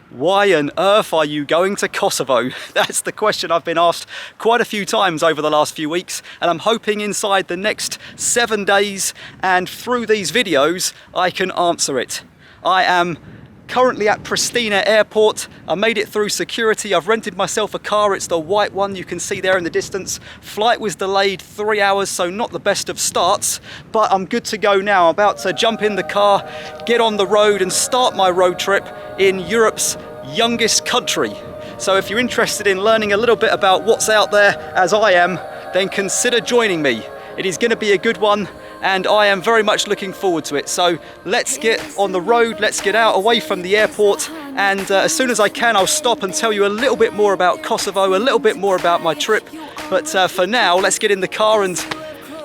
Why on earth are you going to Kosovo? That's the question I've been asked quite a few times over the last few weeks, and I'm hoping inside the next 7 days and through these videos I can answer it. I am currently at Pristina Airport. I made it through security. I've rented myself a car. It's the white one you can see there in the distance. Flight was delayed 3 hours, so not the best of starts, but I'm good to go now. I'm about to jump in the car, get on the road and start my road trip in Europe's youngest country. So if you're interested in learning a little bit about what's out there, as I am, then consider joining me. It is going to be a good one, and I am very much looking forward to it. So let's get on the road, let's get out away from the airport, and as soon as I can I'll stop and tell you a little bit more about Kosovo, a little bit more about my trip. But for now, let's get in the car and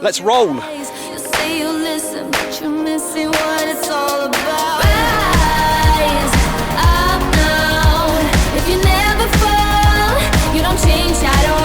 let's roll. You say you listen, but you're missing what it's all about. Rise up now. If you never fall, you don't change at all.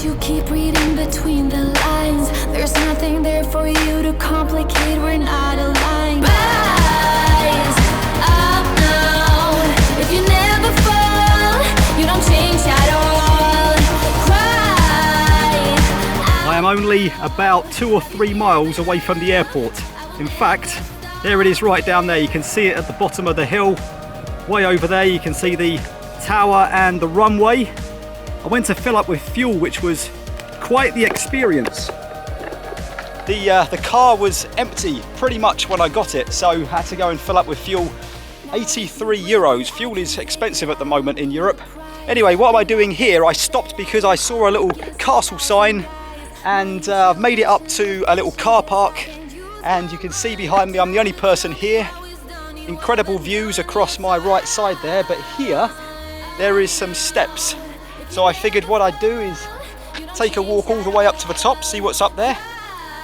You keep reading between the lines. There's nothing there for you to complicate. We're not aligned. Rise up now. If you never fall, you don't change at all. Cry. I am only about 2 or 3 miles away from the airport. In fact, there it is right down there. You can see it at the bottom of the hill. Way over there you can see the tower and the runway. I went to fill up with fuel, which was quite the experience. The car was empty pretty much when I got it, so I had to go and fill up with fuel. 83 euros. Fuel is expensive at the moment in Europe. Anyway, what am I doing here? I stopped because I saw a little castle sign, and I've made it up to a little car park, and you can see behind me I'm the only person here. Incredible views across my right side there, but here there is some steps. So I figured what I'd do is take a walk all the way up to the top, see what's up there,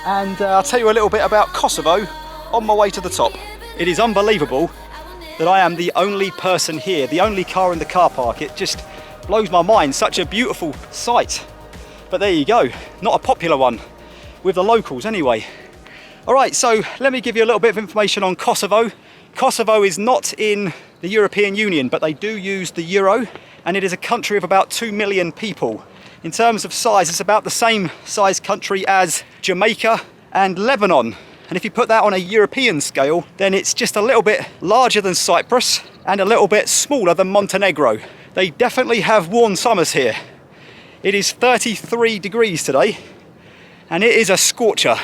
and I'll tell you a little bit about Kosovo on my way to the top. It is unbelievable that I am the only person here, the only car in the car park. It just blows my mind, such a beautiful sight. But there you go, not a popular one with the locals anyway. All right, so let me give you a little bit of information on Kosovo. Kosovo is not in the European Union, but they do use the euro, and it is a country of about 2 million people. In terms of size, it's about the same size country as Jamaica and Lebanon. And if you put that on a European scale, then it's just a little bit larger than Cyprus and a little bit smaller than Montenegro. They definitely have warm summers here. It is 33 degrees today, and it is a scorcher.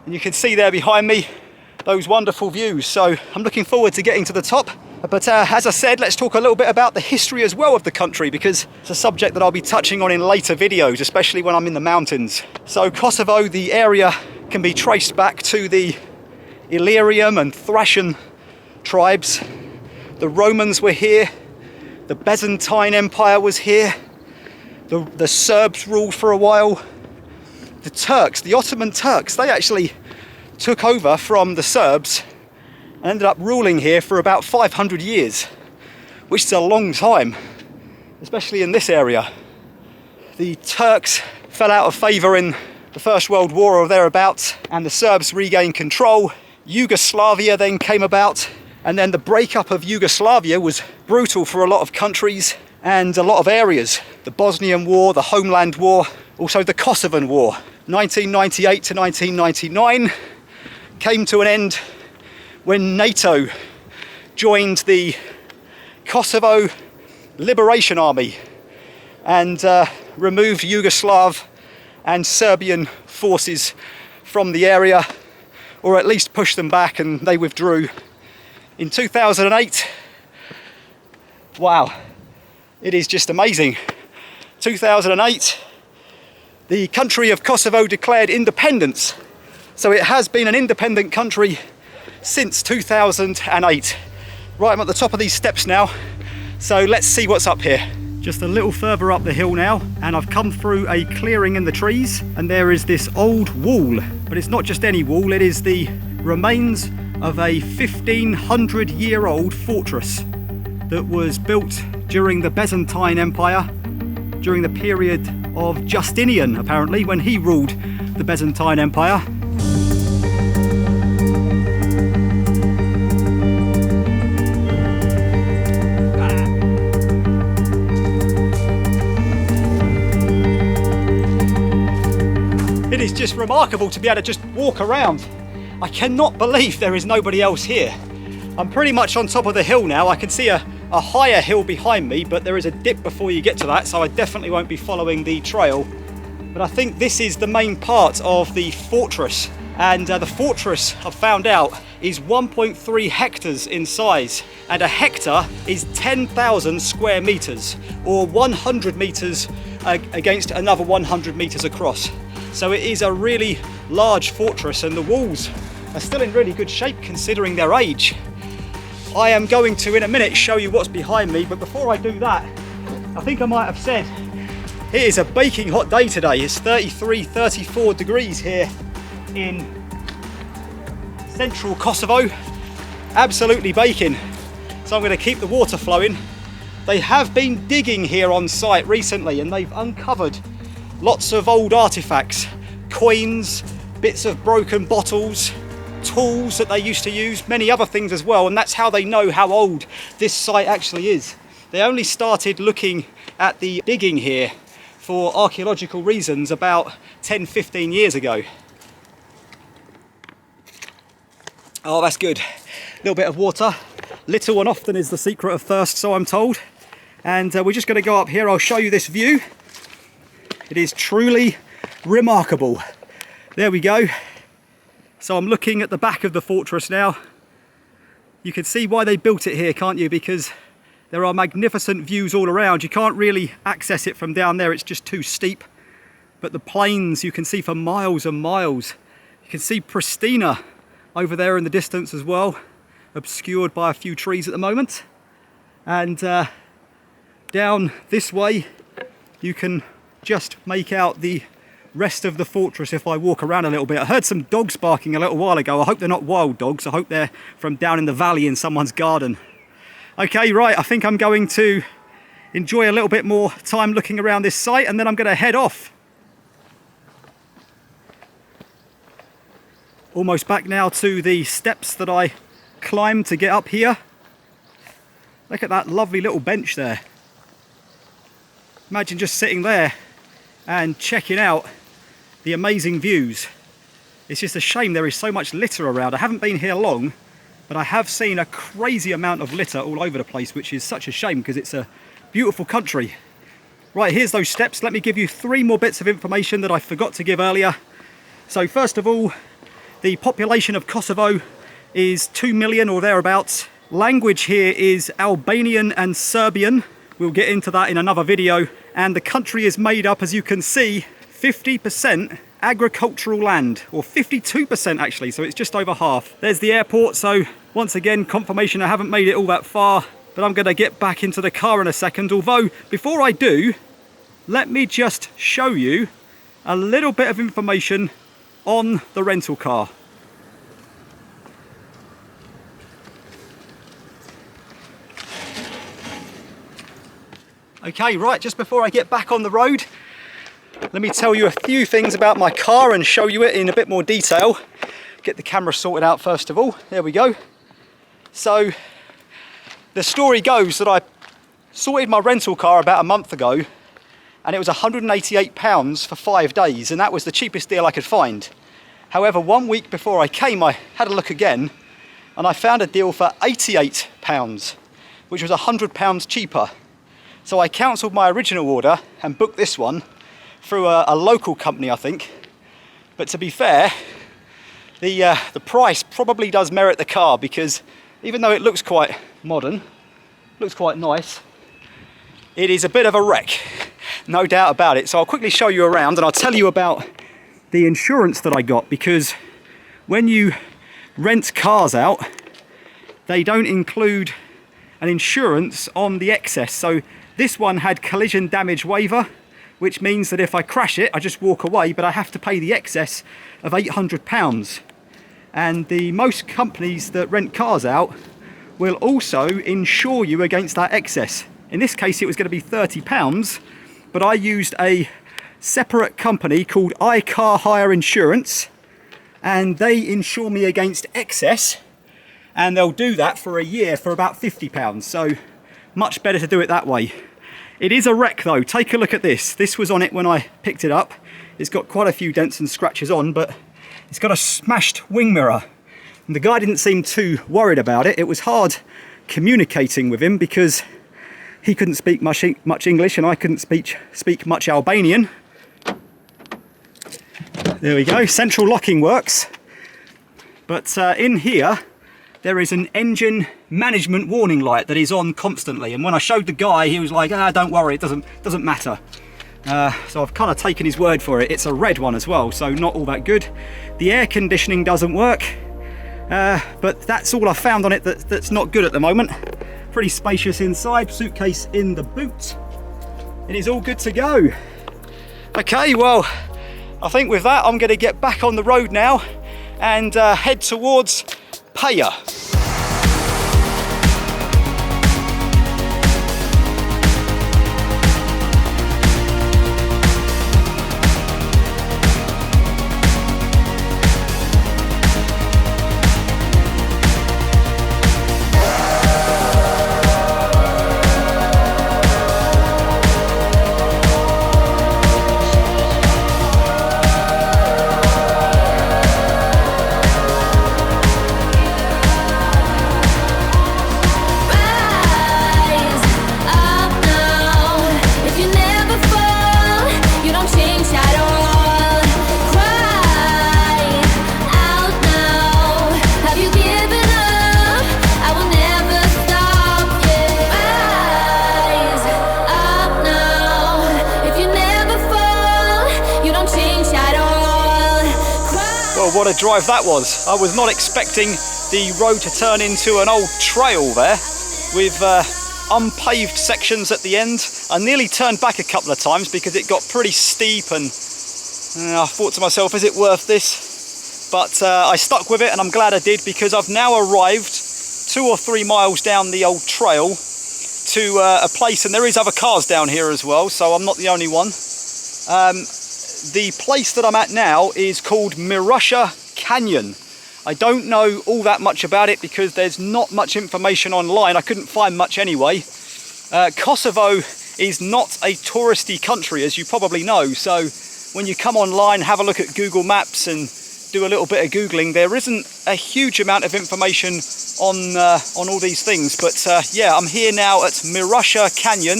And you can see there behind me those wonderful views. So I'm looking forward to getting to the top. But as I said, let's talk a little bit about the history as well of the country, because it's a subject that I'll be touching on in later videos, especially when I'm in the mountains. So Kosovo, the area can be traced back to the Illyrian and Thracian tribes. The Romans were here. The Byzantine Empire was here. The Serbs ruled for a while. The Turks, the Ottoman Turks, they actually took over from the Serbs and ended up ruling here for about 500 years, which is a long time, especially in this area. The Turks fell out of favour in the First World War or thereabouts, and the Serbs regained control. Yugoslavia then came about, and then the breakup of Yugoslavia was brutal for a lot of countries and a lot of areas. The Bosnian War, the Homeland War, also the Kosovan War. 1998 to 1999 came to an end when NATO joined the Kosovo Liberation Army and removed Yugoslav and Serbian forces from the area, or at least pushed them back, and they withdrew. In 2008, wow, it is just amazing. 2008, the country of Kosovo declared independence. So it has been an independent country since 2008. Right, I'm at the top of these steps now, so let's see what's up here. Just a little further up the hill now, and I've come through a clearing in the trees, and there is this old wall, but it's not just any wall, it is the remains of a 1500-year-old fortress that was built during the Byzantine Empire, during the period of Justinian, apparently, when he ruled the Byzantine Empire. It is just remarkable to be able to just walk around. I cannot believe there is nobody else here. I'm pretty much on top of the hill now. I can see a higher hill behind me, but there is a dip before you get to that, so I definitely won't be following the trail. But I think this is the main part of the fortress. And the fortress, I've found out, is 1.3 hectares in size. And a hectare is 10,000 square meters, or 100 meters against another 100 meters across. So it is a really large fortress, and the walls are still in really good shape considering their age. I am going to, in a minute, show you what's behind me, but before I do that, I think I might have said, it is a baking hot day today. It's 33, 34 degrees here in central Kosovo. Absolutely baking. So I'm going to keep the water flowing. They have been digging here on site recently, and they've uncovered lots of old artifacts, coins, bits of broken bottles, tools that they used to use, many other things as well, and that's how they know how old this site actually is. They only started looking at the digging here for archaeological reasons about 10-15 years ago. Oh, that's good. A little bit of water. Little and often is the secret of thirst, so I'm told. And we're just going to go up here. I'll show you this view. It is truly remarkable. There we go. So I'm looking at the back of the fortress now. You can see why they built it here, can't you? Because there are magnificent views all around. You can't really access it from down there, it's just too steep. But the plains you can see for miles and miles. You can see Pristina over there in the distance as well, obscured by a few trees at the moment. And down this way you can just make out the rest of the fortress if I walk around a little bit. I heard some dogs barking a little while ago. I hope they're not wild dogs. I hope they're from down in the valley in someone's garden. Okay, right, I think I'm going to enjoy a little bit more time looking around this site, and then I'm going to head off. Almost back now to the steps that I climbed to get up here. Look at that lovely little bench there. Imagine just sitting there and checking out the amazing views. It's just a shame there is so much litter around. I haven't been here long, but I have seen a crazy amount of litter all over the place, which is such a shame because it's a beautiful country. Right, here's those steps. Let me give you 3 more bits of information that I forgot to give earlier. So first of all, the population of Kosovo is 2 million or thereabouts. Language here is Albanian and Serbian. We'll get into that in another video. And the country is made up, as you can see, 50% agricultural land, or 52% actually, so it's just over half. There's the airport, so once again, confirmation I haven't made it all that far, but I'm going to get back into the car in a second. Although, before I do, let me just show you a little bit of information on the rental car. Okay, right, just before I get back on the road, let me tell you a few things about my car and show you it in a bit more detail. Get the camera sorted out first of all. There we go. So, the story goes that I sorted my rental car about a month ago, and it was £188 for 5 days, and that was the cheapest deal I could find. However, 1 week before I came, I had a look again, and I found a deal for £88, which was £100 cheaper. So I cancelled my original order and booked this one through a local company, I think. But to be fair, the price probably does merit the car, because even though it looks quite modern, looks quite nice, it is a bit of a wreck, no doubt about it. So I'll quickly show you around and I'll tell you about the insurance that I got, because when you rent cars out, they don't include an insurance on the excess. So this one had collision damage waiver, which means that if I crash it, I just walk away, but I have to pay the excess of £800. And the most companies that rent cars out will also insure you against that excess. In this case, it was going to be £30, but I used a separate company called Car Hire Insurance, and they insure me against excess, and they'll do that for a year for about £50, so much better to do it that way. It is a wreck though. Take a look at this. This was on it when I picked it up. It's got quite a few dents and scratches on, but it's got a smashed wing mirror. And the guy didn't seem too worried about it. It was hard communicating with him because he couldn't speak much English and I couldn't speak much Albanian. There we go, central locking works. But in here, there is an engine management warning light that is on constantly. And when I showed the guy, he was like, don't worry, it doesn't matter. So I've kind of taken his word for it. It's a red one as well, so not all that good. The air conditioning doesn't work, but that's all I found on it that's not good at the moment. Pretty spacious inside, suitcase in the boot. It is all good to go. Okay, well, I think with that, I'm going to get back on the road now and head towards Peja. What a drive that was. I was not expecting the road to turn into an old trail there with unpaved sections at the end. I nearly turned back a couple of times because it got pretty steep and I thought to myself, is it worth this? But I stuck with it and I'm glad I did, because I've now arrived 2 or 3 miles down the old trail to a place, and there is other cars down here as well, so I'm not the only one. The place that I'm at now is called Mirusha Canyon. I don't know all that much about it because there's not much information online. I couldn't find much anyway. Kosovo is not a touristy country, as you probably know, so when you come online, have a look at Google Maps and do a little bit of Googling, there isn't a huge amount of information on all these things. But yeah, I'm here now at Mirusha Canyon.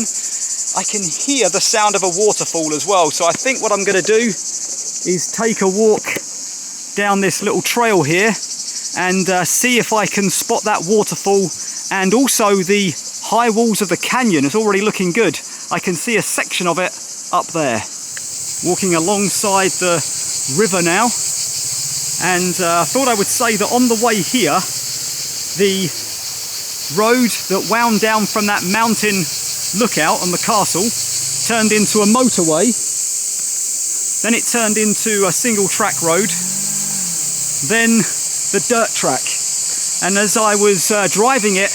I can hear the sound of a waterfall as well, so I think what I'm going to do is take a walk down this little trail here and see if I can spot that waterfall, and also the high walls of the canyon. It's already looking good. I can see a section of it up there. Walking alongside the river now, and I thought I would say that on the way here, the road that wound down from that mountain lookout on the castle turned into a motorway, then it turned into a single track road, then the dirt track. And as I was driving it,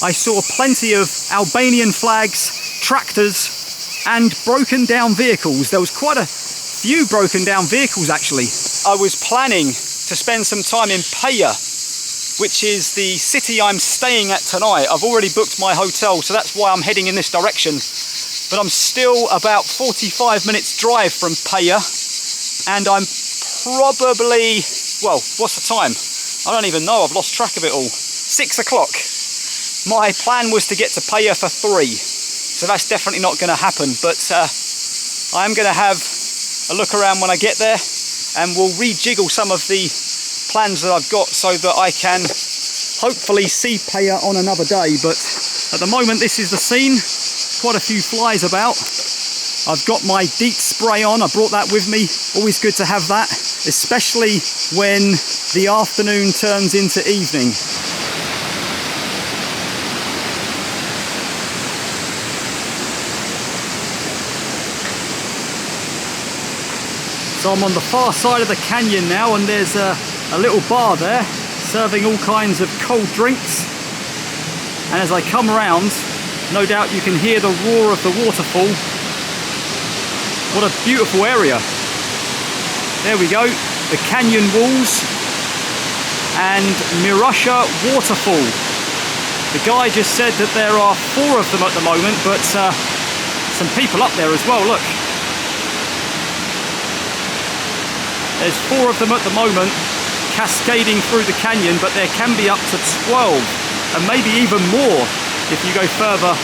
I saw plenty of Albanian flags, tractors and broken down vehicles. There was quite a few broken down vehicles actually. I was planning to spend some time in Peja, which is the city I'm staying at tonight. I've already booked my hotel, so that's why I'm heading in this direction. But I'm still about 45 minutes drive from Peja, and I'm probably, well, what's the time? I don't even know, I've lost track of it all. 6 o'clock. My plan was to get to Peja for 3, so that's definitely not going to happen. But I'm going to have a look around when I get there, and we'll rejiggle some of the plans that I've got so that I can hopefully see Peja on another day. But at the moment, this is the scene. Quite a few flies about. I've got my DEET spray on. I brought that with me. Always good to have that, especially when the afternoon turns into evening. So I'm on the far side of the canyon now, and there's a little bar there serving all kinds of cold drinks. And as I come around, no doubt you can hear the roar of the waterfall What a beautiful area. There we go, the canyon walls and Mirusha Waterfall. The guy just said that there are 4 of them at the moment, but some people up there as well, look. There's 4 of them at the moment cascading through the canyon, but there can be up to 12 and maybe even more if you go further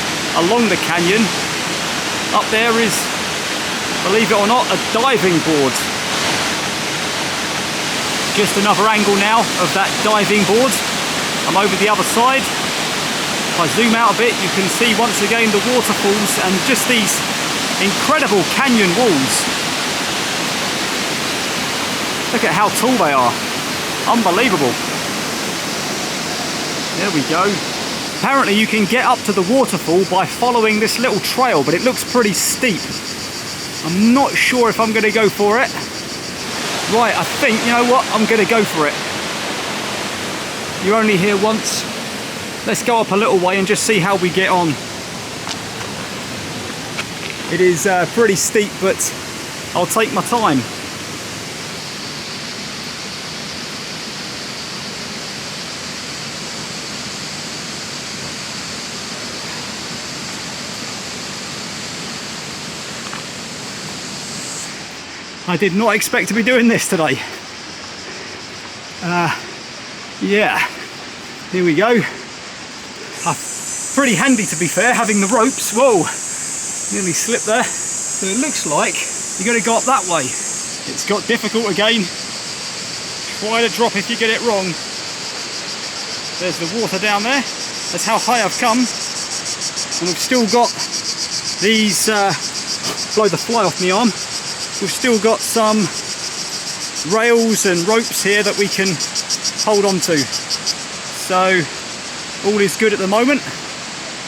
along the canyon. Up there is, believe it or not, a diving board. Just another angle now of that diving board. I'm over the other side. If I zoom out a bit, you can see once again the waterfalls and just these incredible canyon walls. Look at how tall they are. Unbelievable. There we go. Apparently you can get up to the waterfall by following this little trail, but it looks pretty steep. I'm not sure if I'm going to go for it. Right, I think, you know what, I'm going to go for it. You're only here once. Let's go up a little way and just see how we get on. It is pretty steep, but I'll take my time. I did not expect to be doing this today. Yeah, here we go. Pretty handy to be fair, having the ropes. Whoa, nearly slipped there. So it looks like you're going to go up that way. It's got difficult again. Try to drop if you get it wrong. There's the water down there. That's how high I've come. And we've still got these, blow the fly off my arm. We've still got some rails and ropes here that we can hold on to. So all is good at the moment.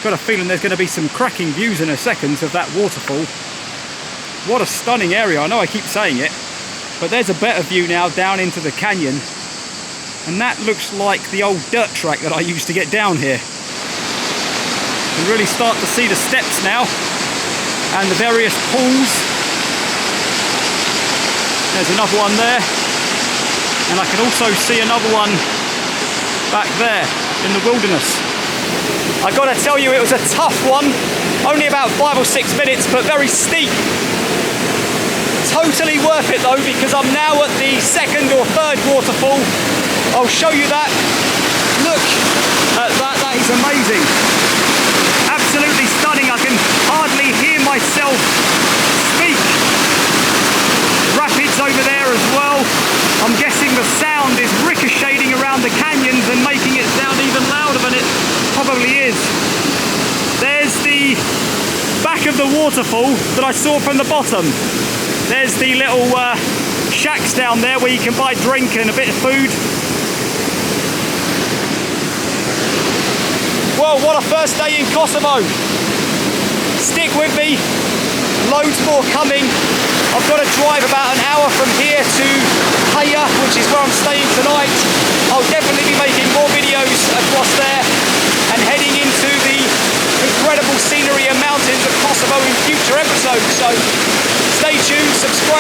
Got a feeling there's going to be some cracking views in a second of that waterfall. What a stunning area. I know I keep saying it, but there's a better view now down into the canyon. And that looks like the old dirt track that I used to get down here. You can really start to see the steps now and the various pools. There's another one there, and I can also see another one back there in the wilderness. I gotta tell you, it was a tough one, only about 5 or 6 minutes, but very steep. Totally worth it though, because I'm now at the 2nd or 3rd waterfall. I'll show you that. Look at that, that is amazing. Absolutely stunning. I can hardly hear myself speak. Rapids over there as well. I'm guessing the sound is ricocheting around the canyons and making it sound even louder than it probably is. There's the back of the waterfall that I saw from the bottom. There's the little shacks down there where you can buy drink and a bit of food. Well, what a first day in Kosovo. Stick with me, loads more coming. I've got to drive about an hour from here to Peja, which is where I'm staying tonight. I'll definitely be making more videos across there and heading into the incredible scenery and mountains of Kosovo in future episodes. So stay tuned, subscribe.